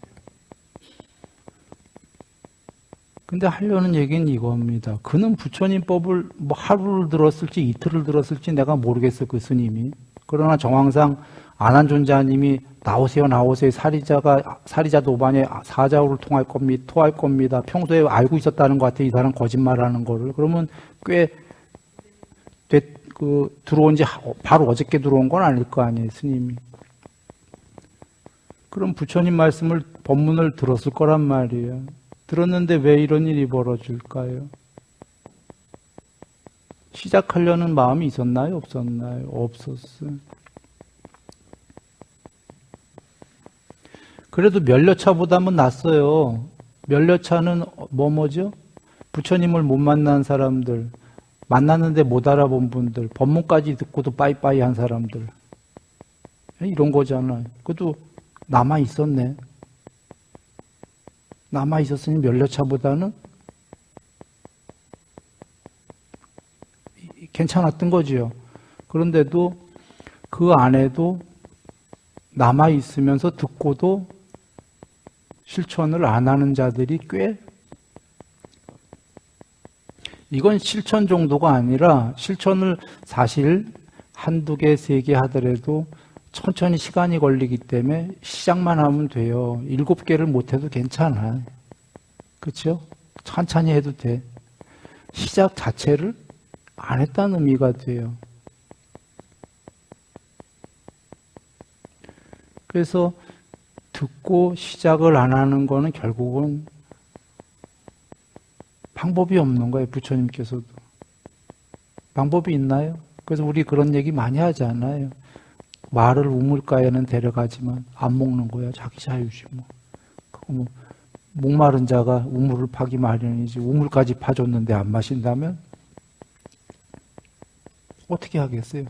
근데 하려는 얘기는 이겁니다. 그는 부처님 법을 뭐 하루를 들었을지 이틀을 들었을지 내가 모르겠어, 그 스님이. 그러나 정황상 아난존자님이 나오세요, 나오세요. 사리자 도반에 사자우를 토할 겁니다. 평소에 알고 있었다는 것 같아요. 이 사람 거짓말하는 거를. 그러면 꽤 들어온 지 바로 어저께 들어온 건 아닐 거 아니에요, 스님이. 그럼 부처님 말씀을, 법문을 들었을 거란 말이에요. 들었는데 왜 이런 일이 벌어질까요? 시작하려는 마음이 있었나요? 없었나요? 없었어요. 그래도 멸려차보다는 낫어요. 멸려차는 뭐죠? 부처님을 못 만난 사람들, 만났는데 못 알아본 분들, 법문까지 듣고도 빠이빠이 한 사람들. 이런 거잖아요. 그래도 남아있었네. 남아있었으니 멸려차보다는 괜찮았던 거지요. 그런데도 그 안에도 남아있으면서 듣고도 실천을 안 하는 자들이 꽤, 이건 실천 정도가 아니라 실천을 사실 한두 개, 3개 하더라도 천천히 시간이 걸리기 때문에 시작만 하면 돼요. 7개를 못해도 괜찮아. 그렇죠? 천천히 해도 돼. 시작 자체를 안 했다는 의미가 돼요. 그래서 듣고 시작을 안 하는 거는 결국은 방법이 없는 거예요. 부처님께서도. 방법이 있나요? 그래서 우리 그런 얘기 많이 하잖아요. 말을 우물가에는 데려가지만 안 먹는 거야. 자기 자유지 뭐. 그거 뭐 목마른 자가 우물을 파기 마련이지. 우물까지 파줬는데 안 마신다면 어떻게 하겠어요?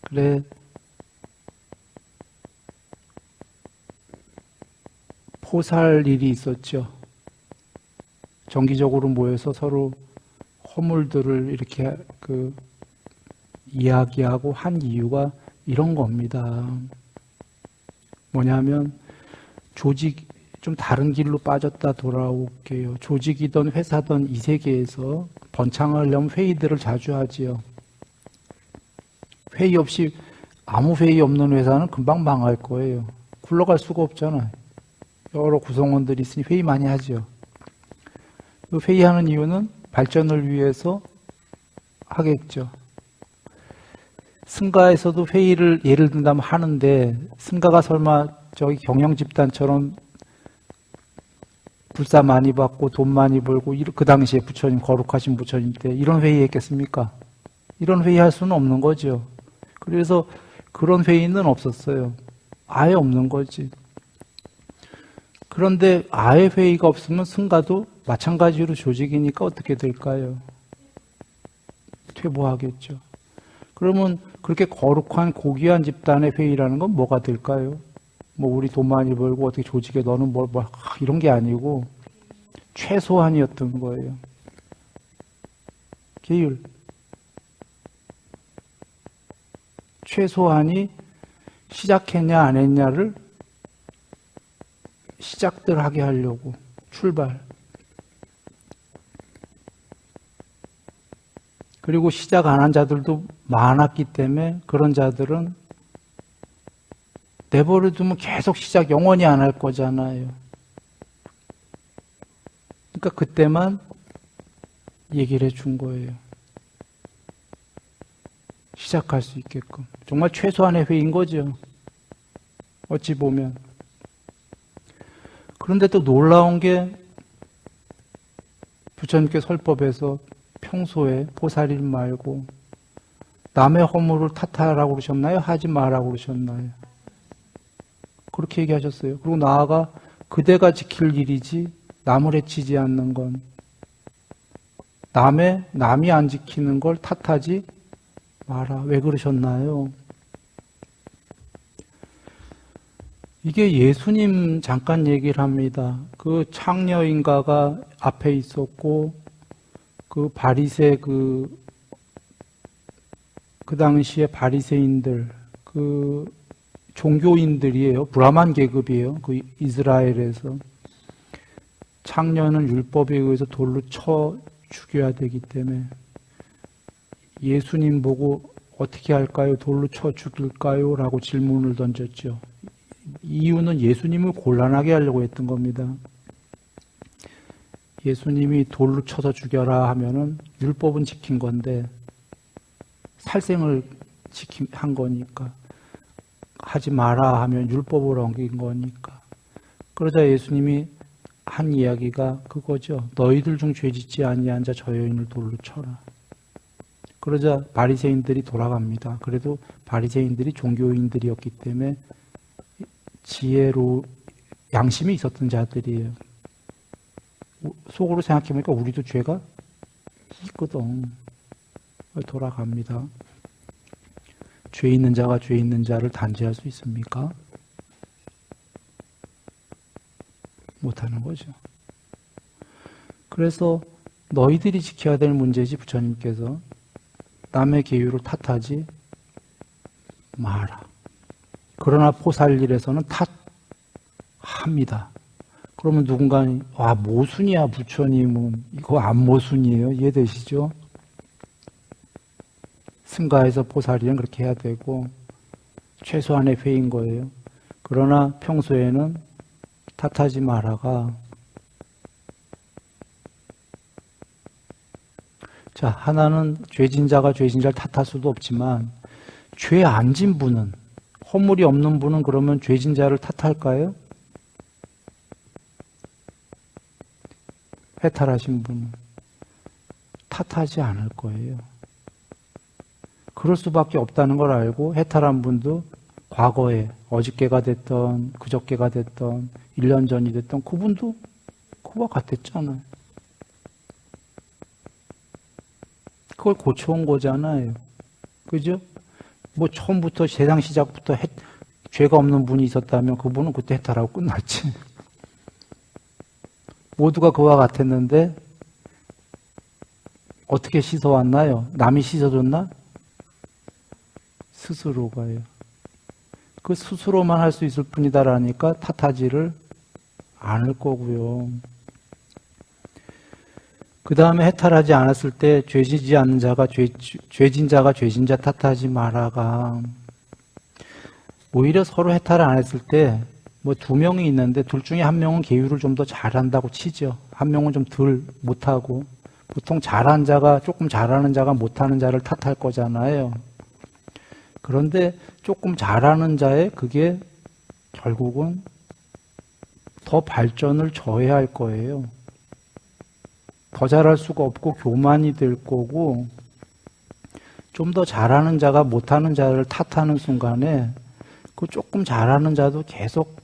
그래, 포살 일이 있었죠. 정기적으로 모여서 서로 허물들을 이렇게 이야기하고 한 이유가 이런 겁니다. 뭐냐면 조직 좀 다른 길로 빠졌다 돌아올게요. 조직이든 회사든 이 세계에서 번창하려면 회의들을 자주 하지요. 회의 없이 아무 회의 없는 회사는 금방 망할 거예요. 굴러갈 수가 없잖아요. 여러 구성원들이 있으니 회의 많이 하죠. 그 회의하는 이유는 발전을 위해서 하겠죠. 승가에서도 회의를 예를 든다면 하는데 승가가 설마 저기 경영집단처럼 불사 많이 받고 돈 많이 벌고 그 당시에 부처님 거룩하신 부처님 때 이런 회의 했겠습니까? 이런 회의 할 수는 없는 거죠. 그래서 그런 회의는 없었어요. 아예 없는 거지. 그런데 아예 회의가 없으면 승가도 마찬가지로 조직이니까 어떻게 될까요? 퇴보하겠죠. 그러면 그렇게 거룩한 고귀한 집단의 회의라는 건 뭐가 될까요? 뭐 우리 돈 많이 벌고 어떻게 조직에 너는 뭘 이런 게 아니고 최소한이었던 거예요. 계율. 최소한이 시작했냐 안 했냐를 시작들 하게 하려고 출발. 그리고 시작 안 한 자들도 많았기 때문에 그런 자들은 내버려 두면 계속 시작 영원히 안 할 거잖아요. 그러니까 그때만 얘기를 해준 거예요. 시작할 수 있게끔. 정말 최소한의 회의인 거죠. 어찌 보면. 그런데 또 놀라운 게 부처님께 설법에서 평소에 보살일 말고 남의 허물을 탓하라고 그러셨나요? 하지 마라고 그러셨나요? 그렇게 얘기하셨어요. 그리고 나아가 그대가 지킬 일이지 남을 해치지 않는 건 남이 안 지키는 걸 탓하지 마라. 왜 그러셨나요? 이게 예수님 잠깐 얘기를 합니다. 그 창녀인가가 앞에 있었고 그 바리새 그 당시에 바리새인들 그 종교인들이에요. 브라만 계급이에요. 그 이스라엘에서 창녀는 율법에 의해서 돌로 쳐 죽여야 되기 때문에 예수님 보고 어떻게 할까요? 돌로 쳐 죽일까요? 라고 질문을 던졌죠. 이유는 예수님을 곤란하게 하려고 했던 겁니다. 예수님이 돌로 쳐서 죽여라 하면은 율법은 지킨 건데 살생을 한 거니까 하지 마라 하면 율법을 어긴 거니까. 그러자 예수님이 한 이야기가 그거죠. 너희들 중 죄짓지 아니한 자 저 여인을 돌로 쳐라. 그러자 바리새인들이 돌아갑니다. 그래도 바리새인들이 종교인들이었기 때문에 지혜로 양심이 있었던 자들이에요. 속으로 생각해보니까 우리도 죄가 있거든. 돌아갑니다. 죄 있는 자가 죄 있는 자를 단죄할 수 있습니까? 못하는 거죠. 그래서 너희들이 지켜야 될 문제지 부처님께서 남의 계율을 탓하지 마라. 그러나 포살일에서는 탓합니다. 그러면 누군가 모순이야 부처님은 이거 안 모순이에요. 이해되시죠? 승가에서 포살일은 그렇게 해야 되고 최소한의 회의인 거예요. 그러나 평소에는 탓하지 마라가 자 하나는 죄진 자가 죄진 자를 탓할 수도 없지만 죄 안 진 분은 허물이 없는 분은 그러면 죄진 자를 탓할까요? 해탈하신 분은 탓하지 않을 거예요. 그럴 수밖에 없다는 걸 알고 해탈한 분도 과거에 어저께가 됐던 그저께가 됐던 1년 전이 됐던 그분도 그와 같았잖아요. 그걸 고쳐온 거잖아요. 그죠? 뭐 처음부터 세상 시작부터 죄가 없는 분이 있었다면 그분은 그때 해탈하고 끝났지. 모두가 그와 같았는데 어떻게 씻어왔나요? 남이 씻어줬나? 스스로가요. 그 스스로만 할 수 있을 뿐이다라니까 탓하지를 않을 거고요. 그 다음에 해탈하지 않았을 때 죄지지 않는 자가 죄진 자가 죄진 자 탓하지 말아가. 오히려 서로 해탈을 안 했을 때 뭐 두 명이 있는데 둘 중에 한 명은 계율을 좀 더 잘한다고 치죠. 한 명은 좀 덜 못하고. 보통 잘한 자가 조금 잘하는 자가 못하는 자를 탓할 거잖아요. 그런데 조금 잘하는 자의 그게 결국은 더 발전을 저해할 거예요. 더 잘할 수가 없고 교만이 될 거고, 좀 더 잘하는 자가 못하는 자를 탓하는 순간에 그 조금 잘하는 자도 계속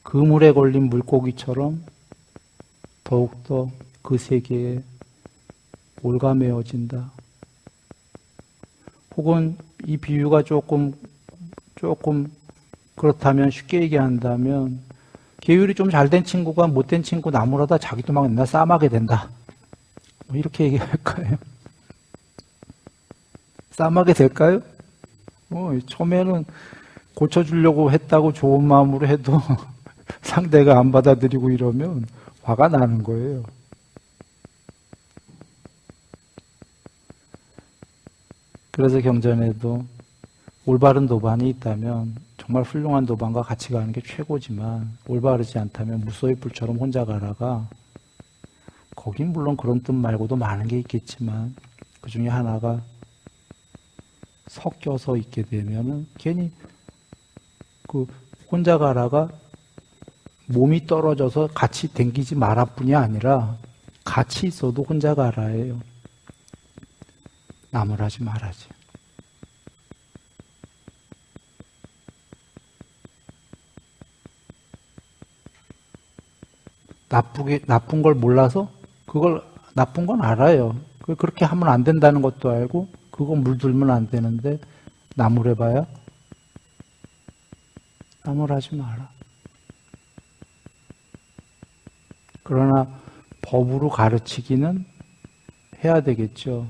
그물에 걸린 물고기처럼 더욱더 그 세계에 올가매어진다. 혹은 이 비유가 조금 그렇다면 쉽게 얘기한다면 계율이 좀 잘된 친구가 못된 친구 나무라다 자기도 막 맨날 싸움하게 된다. 뭐 이렇게 얘기할까요? 싸움하게 될까요? 처음에는 고쳐주려고 했다고 좋은 마음으로 해도 상대가 안 받아들이고 이러면 화가 나는 거예요. 그래서 경전에도 올바른 도반이 있다면 정말 훌륭한 도반과 같이 가는 게 최고지만 올바르지 않다면 무소의 불처럼 혼자 가라가, 거긴 물론 그런 뜻 말고도 많은 게 있겠지만 그 중에 하나가 섞여서 있게 되면은 괜히 그 혼자 가라가 몸이 떨어져서 같이 댕기지 마라 뿐이 아니라 같이 있어도 혼자 가라예요. 나무라지 말아지. 나쁜 걸 몰라서 그걸 나쁜 건 알아요. 그렇게 하면 안 된다는 것도 알고 그거 물들면 안 되는데 나무래봐야 나무라지 마라. 그러나 법으로 가르치기는 해야 되겠죠.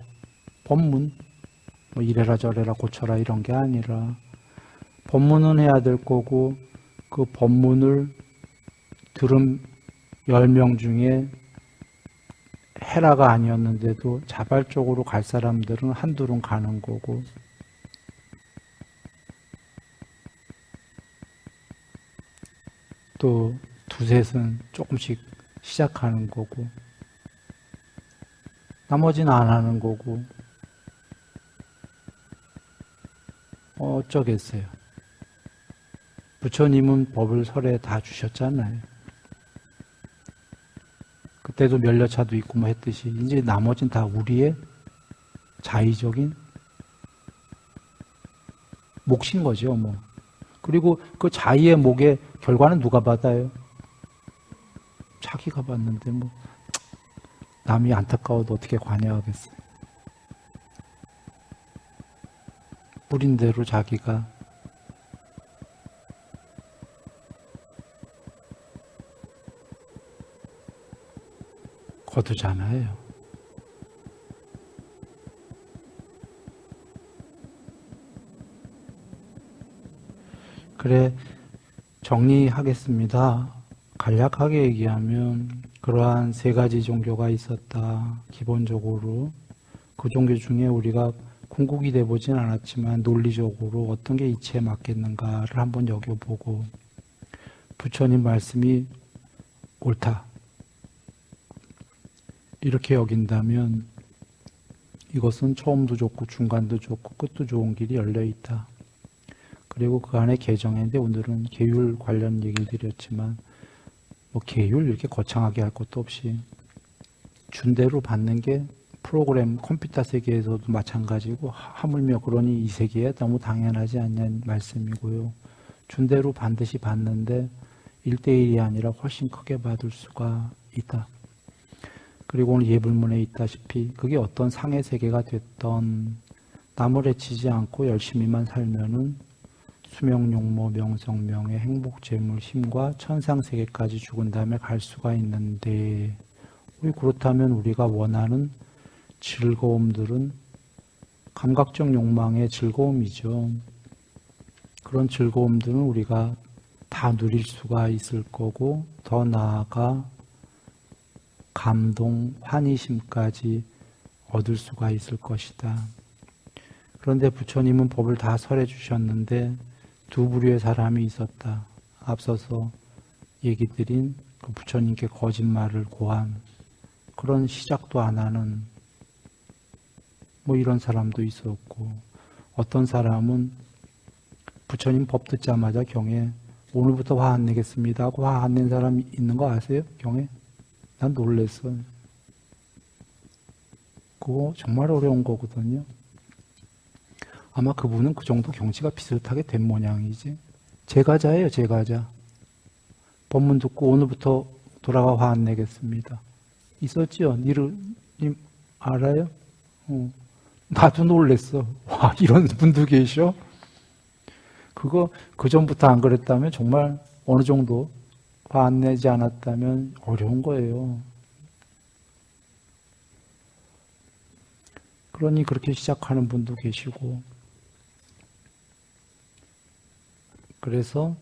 법문, 뭐 이래라 저래라 고쳐라 이런 게 아니라 법문은 해야 될 거고, 그 법문을 들은 10명 중에 헤라가 아니었는데도 자발적으로 갈 사람들은 한둘은 가는 거고, 또 두셋은 조금씩 시작하는 거고, 나머지는 안 하는 거고, 어쩌겠어요. 부처님은 법을 설에 다 주셨잖아요. 그때도 면려차도 있고 뭐 했듯이 이제 나머지는 다 우리의 자의적인 몫인 거죠, 뭐. 그리고 그 자의의 몫의 결과는 누가 받아요? 자기가 받는데 뭐 남이 안타까워도 어떻게 관여하겠어요? 뿌린 대로 자기가 거두잖아요. 그래, 정리하겠습니다. 간략하게 얘기하면 그러한 세 가지 종교가 있었다. 기본적으로 그 종교 중에 우리가 궁극이 돼보진 않았지만 논리적으로 어떤 게 이치에 맞겠는가를 한번 여겨보고, 부처님 말씀이 옳다 이렇게 여긴다면 이것은 처음도 좋고 중간도 좋고 끝도 좋은 길이 열려있다. 그리고 그 안에 개정인데 오늘은 계율 관련 얘기를 드렸지만 뭐 계율 이렇게 거창하게 할 것도 없이 준 대로 받는 게 프로그램 컴퓨터 세계에서도 마찬가지고 하물며 그러니 이 세계에 너무 당연하지 않냐는 말씀이고요. 준 대로 반드시 받는데 1대1이 아니라 훨씬 크게 받을 수가 있다. 그리고 오늘 예불문에 있다시피 그게 어떤 상의 세계가 됐던 남을 해치지 않고 열심히만 살면은 수명, 용모, 명성, 명예, 행복, 재물, 힘과 천상세계까지 죽은 다음에 갈 수가 있는데 우리 그렇다면 우리가 원하는 즐거움들은 감각적 욕망의 즐거움이죠. 그런 즐거움들은 우리가 다 누릴 수가 있을 거고 더 나아가 감동, 환희심까지 얻을 수가 있을 것이다. 그런데 부처님은 법을 다 설해 주셨는데 두 부류의 사람이 있었다. 앞서서 얘기 드린 그 부처님께 거짓말을 고한 그런 시작도 안 하는 뭐 이런 사람도 있었고 어떤 사람은 부처님 법 듣자마자 경에 오늘부터 화 안 내겠습니다 하고 화 안 낸 사람 있는 거 아세요? 경에? 난 놀랬어. 그거 정말 어려운 거거든요. 아마 그분은 그 정도 경지가 비슷하게 된 모양이지. 제가자예요, 제가자. 법문 듣고 오늘부터 돌아가 화 안 내겠습니다. 있었지요? 님 알아요? 나도 놀랬어. 와, 이런 분도 계셔? 그거 그 전부터 안 그랬다면 정말 어느 정도 화 안 내지 않았다면 어려운 거예요. 그러니 그렇게 시작하는 분도 계시고 그래서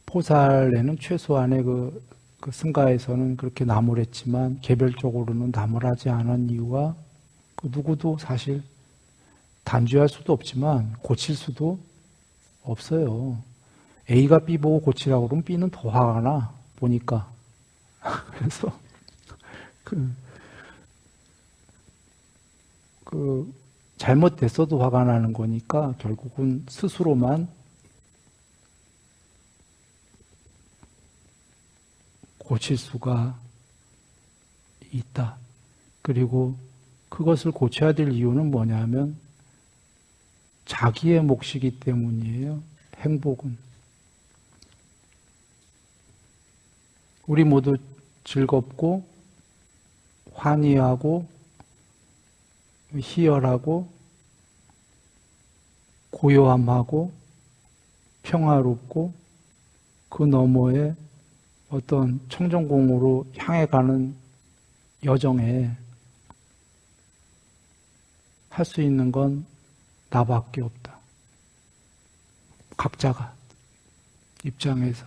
포살에는 최소한의 그 승가에서는 그렇게 나무랬지만 개별적으로는 나무라지 않은 이유가 그 누구도 사실 단죄할 수도 없지만 고칠 수도 없어요. A가 B 보고 고치라고 그러면 B는 더 화가 나 보니까. 그래서 잘못됐어도 화가 나는 거니까 결국은 스스로만 고칠 수가 있다. 그리고 그것을 고쳐야 될 이유는 뭐냐면 자기의 몫이기 때문이에요. 행복은. 우리 모두 즐겁고 환희하고 희열하고 고요함하고 평화롭고 그 너머에 어떤 청정공으로 향해 가는 여정에 할 수 있는 건 나밖에 없다. 각자가 입장에서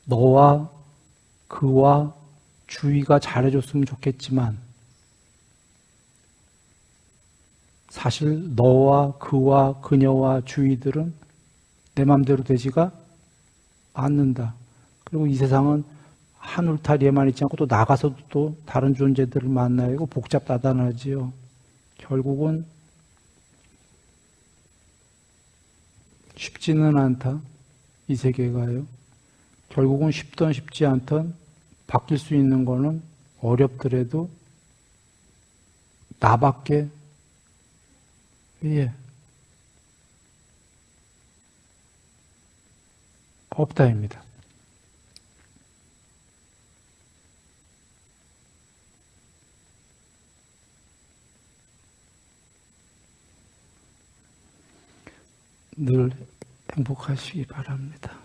너와 그와 주위가 잘해줬으면 좋겠지만 사실 너와 그와 그녀와 주위들은 내 마음대로 되지가 않는다. 그리고 이 세상은 한 울타리에만 있지 않고 또 나가서도 또 다른 존재들을 만나야 하고 복잡다단하지요. 결국은 쉽지는 않다. 이 세계가요. 결국은 쉽든 쉽지 않든 바뀔 수 있는 거는 어렵더라도 나밖에 없다입니다. 늘 행복하시기 바랍니다.